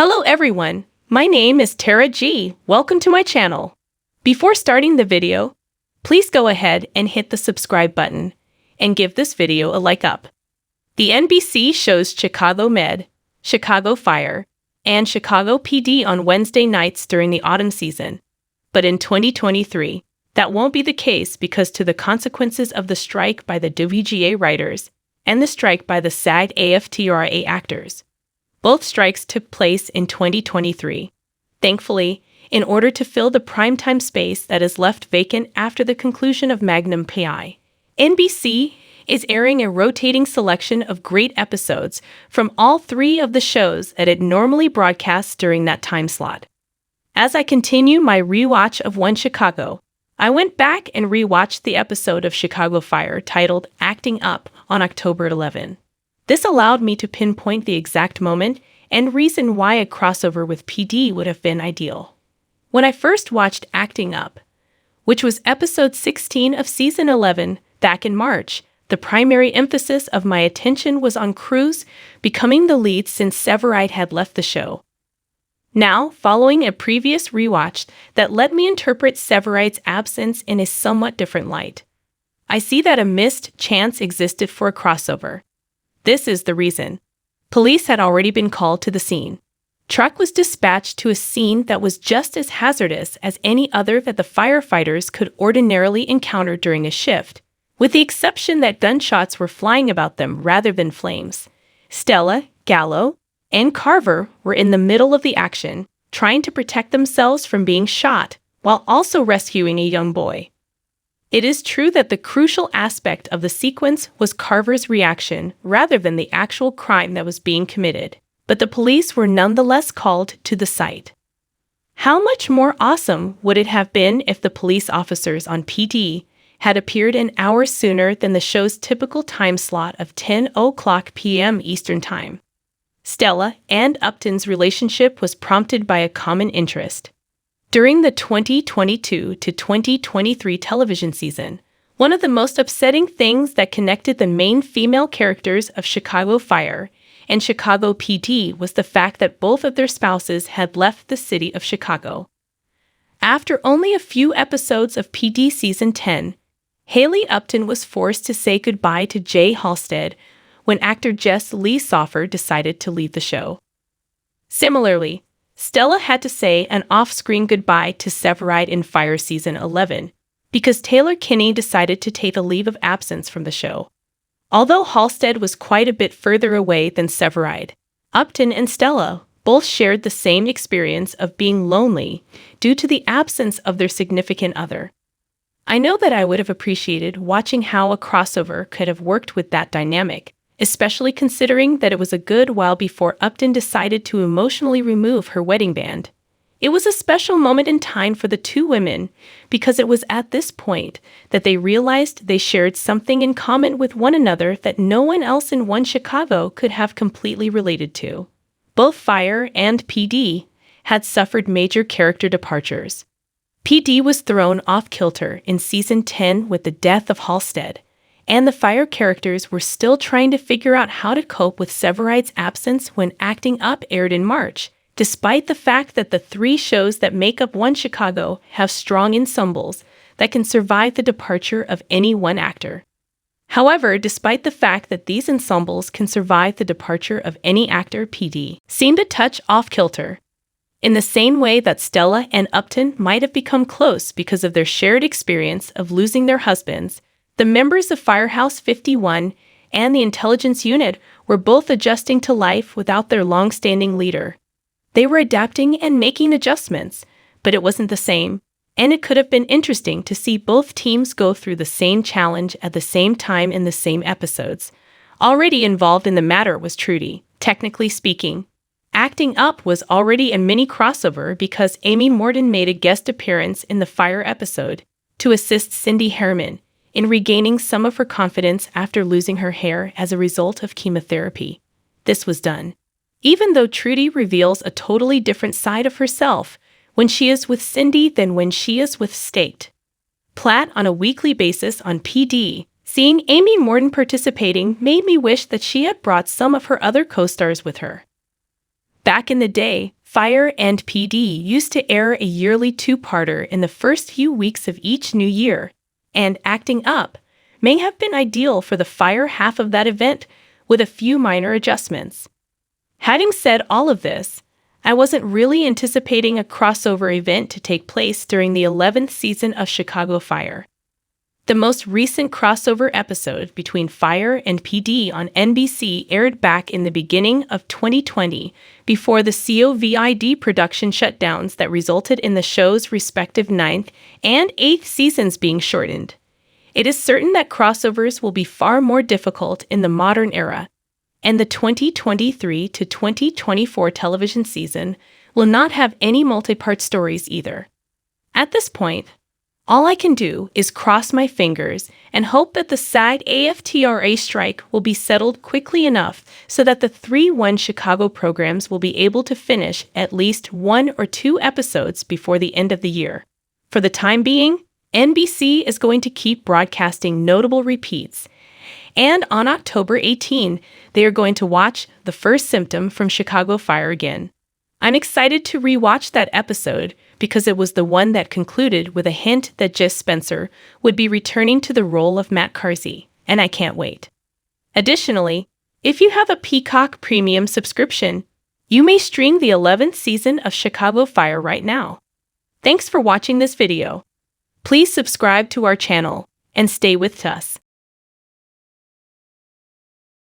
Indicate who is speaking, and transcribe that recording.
Speaker 1: Hello everyone, my name is Tara G. Welcome to my channel. Before starting the video, please go ahead and hit the subscribe button and give this video a like up. The NBC shows Chicago Med, Chicago Fire, and Chicago PD on Wednesday nights during the autumn season. But in 2023, that won't be the case because to the consequences of the strike by the WGA writers and the strike by the SAG-AFTRA actors. Both strikes took place in 2023. Thankfully, in order to fill the primetime space that is left vacant after the conclusion of Magnum PI, NBC is airing a rotating selection of great episodes from all three of the shows that it normally broadcasts during that time slot. As I continue my rewatch of One Chicago, I went back and rewatched the episode of Chicago Fire titled Acting Up on October 11. This allowed me to pinpoint the exact moment and reason why a crossover with PD would have been ideal. When I first watched Acting Up, which was episode 16 of season 11 back in March, the primary emphasis of my attention was on Cruz becoming the lead since Severide had left the show. Now, following a previous rewatch that let me interpret Severide's absence in a somewhat different light, I see that a missed chance existed for a crossover. This is the reason. Police had already been called to the scene. Truck was dispatched to a scene that was just as hazardous as any other that the firefighters could ordinarily encounter during a shift, with the exception that gunshots were flying about them rather than flames. Stella, Gallo, and Carver were in the middle of the action, trying to protect themselves from being shot, while also rescuing a young boy. It is true that the crucial aspect of the sequence was Carver's reaction rather than the actual crime that was being committed, but the police were nonetheless called to the site. How much more awesome would it have been if the police officers on PD had appeared an hour sooner than the show's typical time slot of 10:00 p.m. Eastern Time? Stella and Upton's relationship was prompted by a common interest. During the 2022 to 2023 television season, one of the most upsetting things that connected the main female characters of Chicago Fire and Chicago PD was the fact that both of their spouses had left the city of Chicago. After only a few episodes of PD Season 10, Haley Upton was forced to say goodbye to Jay Halstead when actor Jess Lee Soffer decided to leave the show. Similarly, Stella had to say an off-screen goodbye to Severide in Fire Season 11 because Taylor Kinney decided to take a leave of absence from the show. Although Halstead was quite a bit further away than Severide, Upton and Stella both shared the same experience of being lonely due to the absence of their significant other. I know that I would have appreciated watching how a crossover could have worked with that dynamic, especially considering that it was a good while before Upton decided to emotionally remove her wedding band. It was a special moment in time for the two women because it was at this point that they realized they shared something in common with one another that no one else in One Chicago could have completely related to. Both Fire and PD had suffered major character departures. PD was thrown off-kilter in Season 10 with the death of Halstead, and the Fire characters were still trying to figure out how to cope with Severide's absence when Acting Up aired in March, despite the fact that the three shows that make up One Chicago have strong ensembles that can survive the departure of any one actor. However, despite the fact that these ensembles can survive the departure of any actor, PD seemed a touch off-kilter. In the same way that Stella and Upton might have become close because of their shared experience of losing their husbands, the members of Firehouse 51 and the intelligence unit were both adjusting to life without their long-standing leader. They were adapting and making adjustments, but it wasn't the same, and it could have been interesting to see both teams go through the same challenge at the same time in the same episodes. Already involved in the matter was Trudy. Technically speaking, Acting Up was already a mini crossover because Amy Morton made a guest appearance in the Fire episode to assist Cindy Herman in regaining some of her confidence after losing her hair as a result of chemotherapy. This was done, even though Trudy reveals a totally different side of herself when she is with Cindy than when she is with State. Platt on a weekly basis on PD, seeing Amy Morton participating made me wish that she had brought some of her other co-stars with her. Back in the day, Fire and PD used to air a yearly two-parter in the first few weeks of each new year, and Acting Up may have been ideal for the Fire half of that event with a few minor adjustments. Having said all of this, I wasn't really anticipating a crossover event to take place during the 11th season of Chicago Fire. The most recent crossover episode between Fire and PD on NBC aired back in the beginning of 2020 before the COVID production shutdowns that resulted in the show's respective 9th and 8th seasons being shortened. It is certain that crossovers will be far more difficult in the modern era, and the 2023 to 2024 television season will not have any multi-part stories either. At this point, all I can do is cross my fingers and hope that the SAG-AFTRA strike will be settled quickly enough so that the 3-1 Chicago programs will be able to finish at least 1 or 2 episodes before the end of the year. For the time being, NBC is going to keep broadcasting notable repeats, and on October 18, they are going to watch The First Symptom from Chicago Fire again. I'm excited to rewatch that episode because it was the one that concluded with a hint that Jess Spencer would be returning to the role of Matt Carsey, and I can't wait. Additionally, if you have a Peacock Premium subscription, you may stream the 11th season of Chicago Fire right now. Thanks for watching this video. Please subscribe to our channel and stay with us.